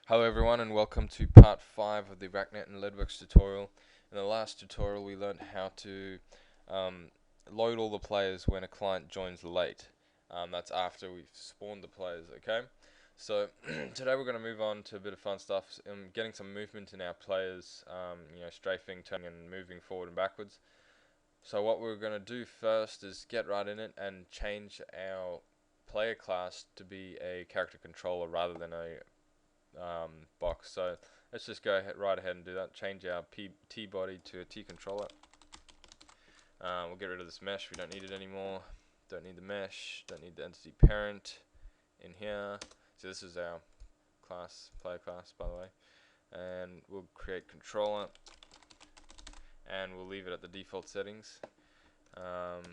Hello everyone and welcome to part 5 of the RakNet and Leadwerks tutorial. In the last tutorial we learned how to load all the players when a client joins late. That's after we've spawned the players, okay? So today we're going to move on to a bit of fun stuff, getting some movement in our players, strafing, turning and moving forward and backwards. So what we're going to do first is get right in it and change our player class to be a character controller rather than a box. So let's just go right ahead and do that. Change our T body to a T controller. We'll get rid of this mesh. We don't need it anymore. Don't need the mesh. Don't need the entity parent in here. So this is our class, player class, by the way. And we'll create controller, and we'll leave it at the default settings. That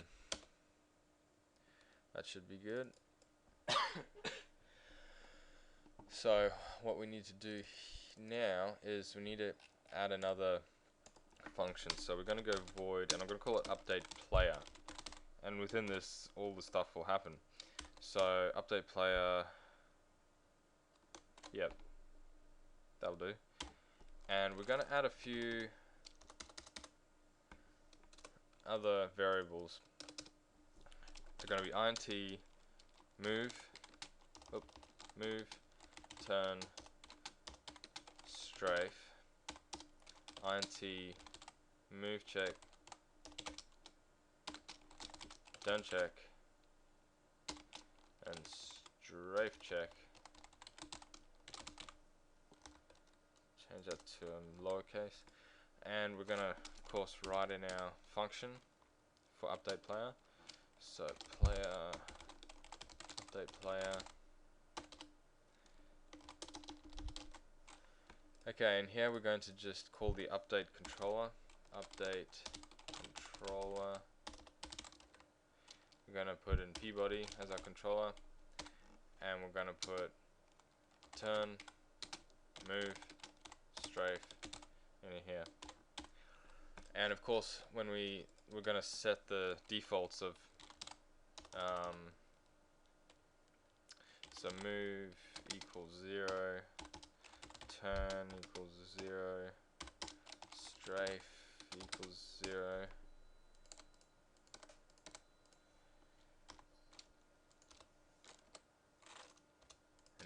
should be good. So what we need to do now is we need to add another function. So we're going to go void, and I'm going to call it update player, and within this all the stuff will happen. So update player, yep, that'll do. And we're going to add a few other variables. They're going to be int move, turn, strafe, int move check, turn check, and strafe check. Change that to lowercase, and we're gonna of course write in our function for update player. So player update player. Okay, and here we're going to just call the update controller. Update controller. We're going to put in P-body as our controller, and we're going to put turn, move, strafe in here. And of course, when we're going to set the defaults of so move equals 0, turn equals 0, strafe equals 0.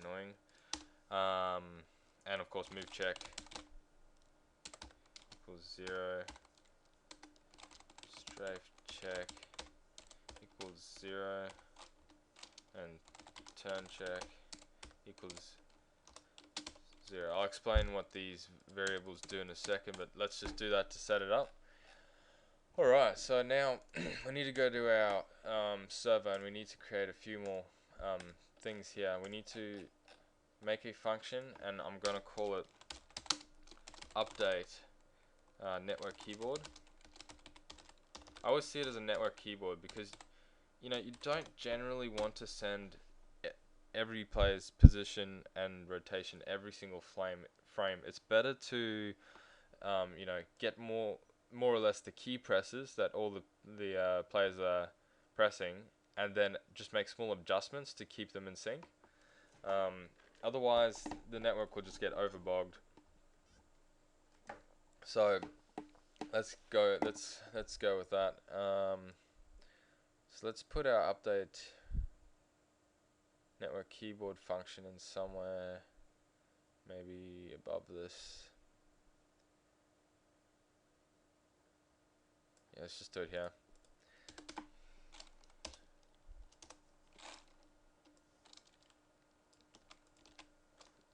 Annoying. And of course move check equals 0, strafe check equals 0, and turn check equals 0. I'll explain what these variables do in a second, but let's just do that to set it up. Alright, so now we need to go to our server, and we need to create a few more things here. We need to make a function, and I'm going to call it update network keyboard. I always see it as a network keyboard because you don't generally want to send every player's position and rotation every single frame. It's better to get more or less the key presses that all the players are pressing, and then just make small adjustments to keep them in sync. Otherwise the network will just get overbogged. So let's go with that. So let's put our update network keyboard function in somewhere, maybe above this. Yeah, let's just do it here.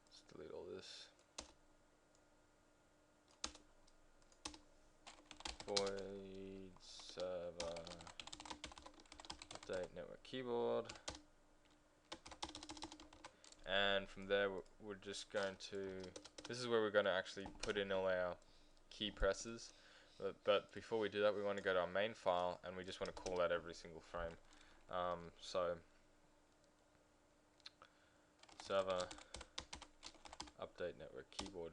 Let's delete all this. Void server update network keyboard, and from there we're just going to, this is where we're going to actually put in all our key presses, but before we do that we want to go to our main file, and we just want to call out every single frame. So server update network keyboard.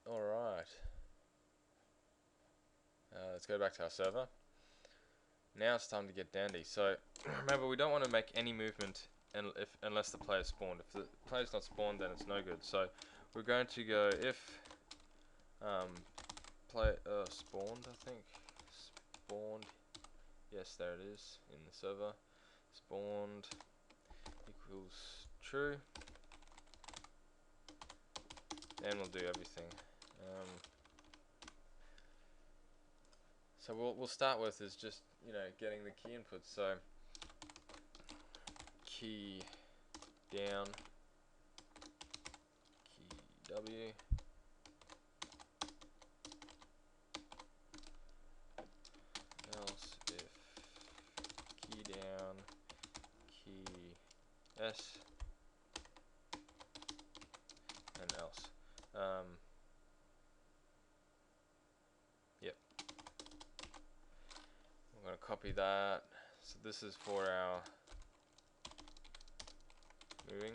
Alright, let's go back to our server. Now it's time to get dandy. So remember, we don't want to make any movement and unless the player spawned. If the player's not spawned, then it's no good. So we're going to go if play spawned, I think. Spawned. Yes, there it is in the server. Spawned equals true. Then we'll do everything. So we'll start with is just getting the key input. So key down, key W, else if key down, key S, and else. Yep. I'm going to copy that. So this is for our moving.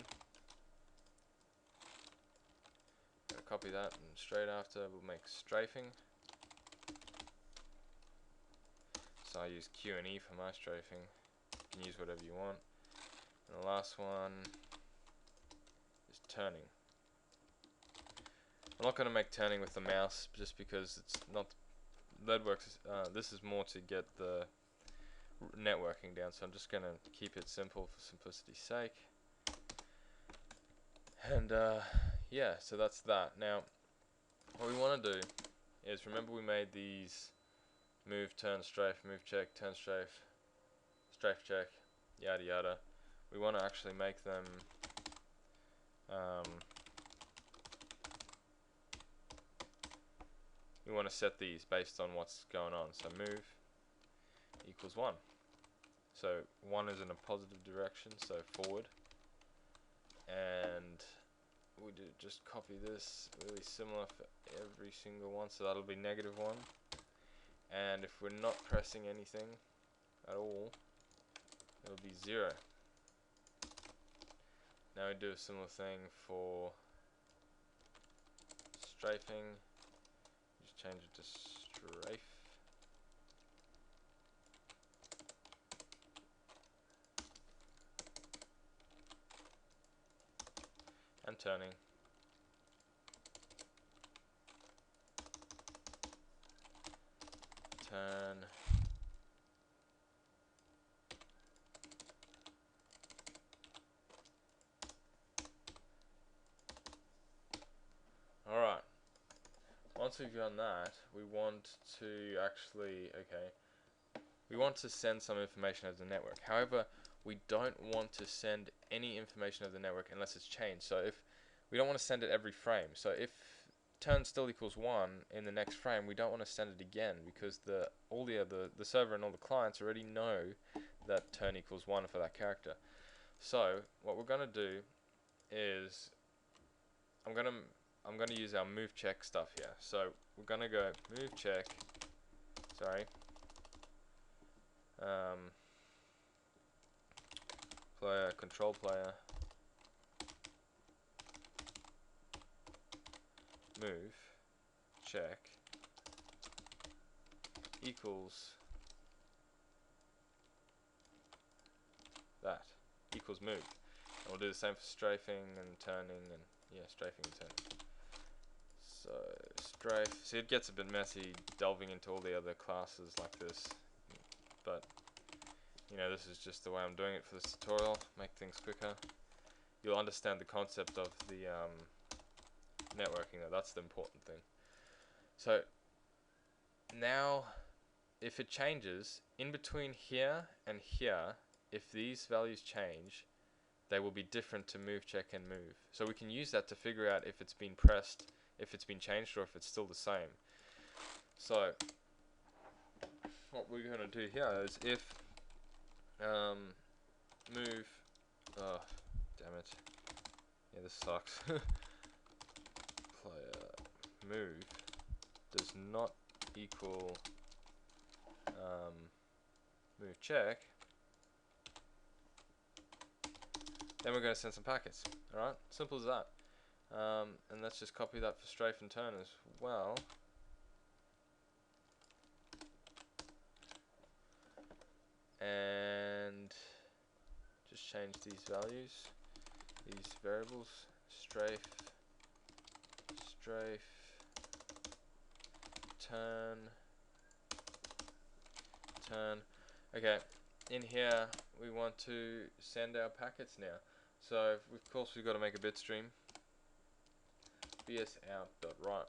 Going to copy that, and straight after we'll make strafing. So I use Q and E for my strafing. You can use whatever you want. And the last one is turning. I'm not going to make turning with the mouse just because it's not Leadwerks. This is more to get the networking down, so I'm just going to keep it simple for simplicity's sake. And yeah, so that's that. Now, what we want to do is, remember we made these move, turn, strafe, move, check, turn, strafe, strafe, check, yada yada. We want to actually make them we want to set these based on what's going on. So move equals 1. So 1 is in a positive direction, so forward. And we do just copy this, really similar for every single one, so that'll be -1. And if we're not pressing anything at all, it'll be 0. Now we do a similar thing for strafing. Just change it to strafe. And turning. Turn. Alright. Once we've done that, we want to actually, we want to send some information over the network. However, we don't want to send any information over the network unless it's changed. So if we don't want to send it every frame. So if turn still equals 1 in the next frame, we don't want to send it again because the server and all the clients already know that turn equals 1 for that character. So what we're going to do is I'm going to use our move check stuff here. So we're going to go move check, player, control player, move check equals that, equals move. And we'll do the same for strafing and turning, and yeah, strafing and turning. So strafe, see, it gets a bit messy delving into all the other classes like this, but this is just the way I'm doing it for this tutorial, make things quicker. You'll understand the concept of the networking though, that's the important thing. So now if it changes in between here and here, if these values change, they will be different to move, check, and move. So we can use that to figure out if it's been pressed, if it's been changed, or if it's still the same. So what we're going to do here is if move, oh damn it, yeah, this sucks. Player move does not equal move check, then we're going to send some packets. Alright, simple as that. And let's just copy that for strafe and turn as well. And just change these values, these variables, strafe, turn. Okay, in here we want to send our packets now. So of course we've got to make a bit stream. bs out dot right.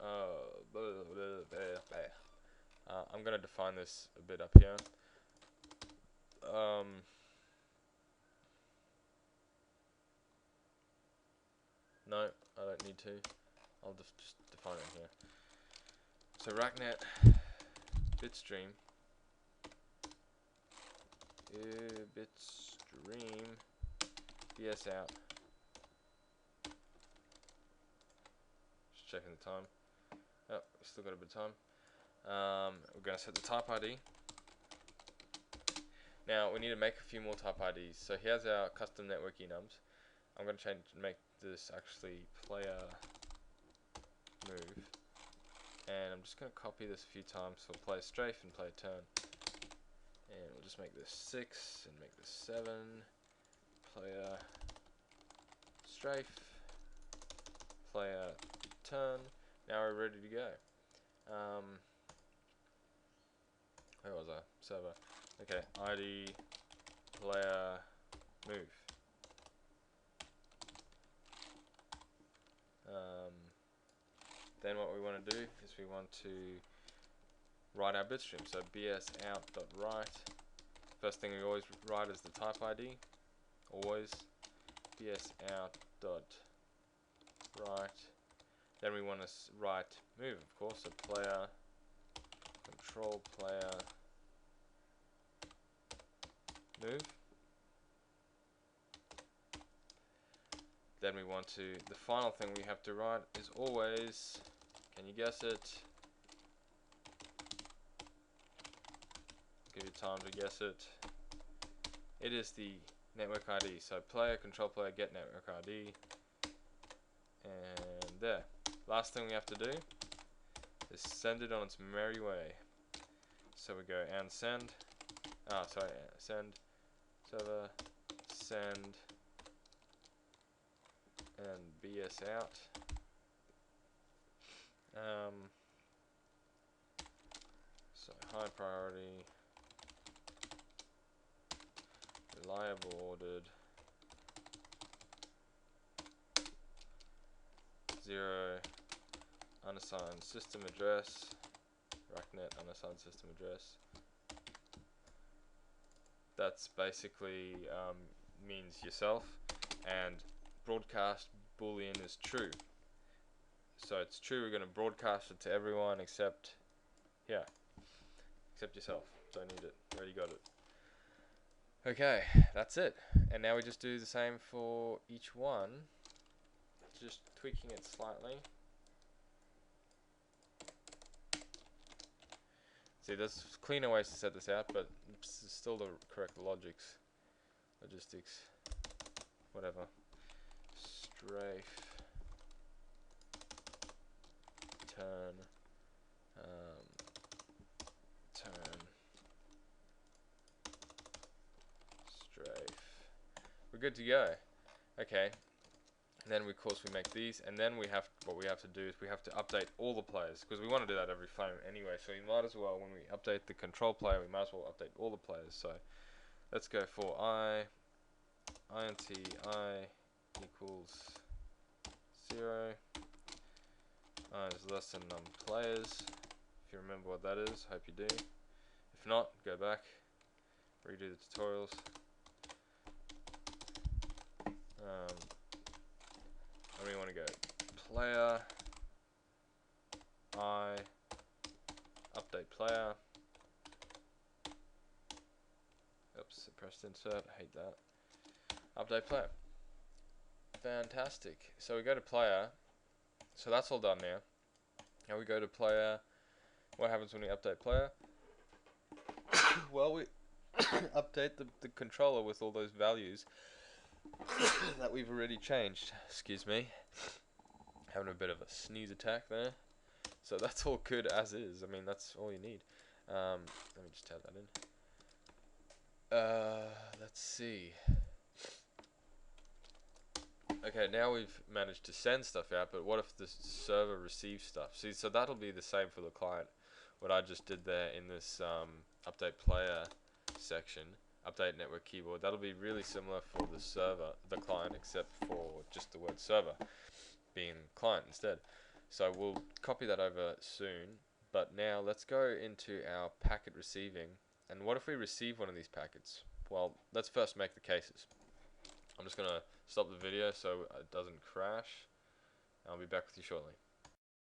I'm gonna define this a bit up here. No, I don't need to. I'll just define it here. So RakNet bitstream bitstream bs out. Just checking the time. Oh, we still got a bit of time. We're going to set the type ID. Now we need to make a few more type IDs. So here's our custom network enums. I'm going to make this actually player move, and I'm just going to copy this a few times for player strafe and player turn. And we'll just make this 6 and make this 7. Player strafe, player turn. Now we're ready to go. Where was I? Server. Okay, ID player move. Then what we want to do is we want to write our bitstream. So bs out.write. First thing we always write is the type ID. Always. bs out.write. Then we want to write move, of course. So player control player move. Then we want to, the final thing we have to write is always, can you guess it? Give you time to guess it. It is the network ID. So player control player get network ID. And there. Last thing we have to do is send it on its merry way. So we go and send. Send server send and bs out. So high priority, reliable ordered, 0 unassigned system address, RakNet unassigned system address. That's basically means yourself, and broadcast boolean is true. So it's true, we're going to broadcast it to everyone except yourself. Don't need it, already got it. Okay, that's it. And now we just do the same for each one, just tweaking it slightly. See, there's cleaner ways to set this out, but it's still the correct logistics, whatever. Strafe, turn, strafe. We're good to go. Okay. And then of course we make these, and then what we have to do is we have to update all the players, because we want to do that every frame anyway. So we might as well, when we update the control player, we might as well update all the players. So let's go for int I equals 0. I is less than num players. If you remember what that is, hope you do. If not, go back, redo the tutorials. And we want to go player I update player. Oops, I pressed insert, I hate that. Update player. Fantastic. So we go to player. So that's all done now. Now we go to player. What happens when we update player? Well, we update the controller with all those values that we've already changed. Excuse me. Having a bit of a sneeze attack there. So that's all good as is. I mean, that's all you need. Let me just type that in. Let's see. Okay, now we've managed to send stuff out, but what if the server receives stuff? See, so that'll be the same for the client. What I just did there in this update player section, update network keyboard, that'll be really similar for the server, the client, except for just the word server being client instead. So we'll copy that over soon, but now let's go into our packet receiving. And what if we receive one of these packets? Well, let's first make the cases. I'm just going to stop the video so it doesn't crash. I'll be back with you shortly.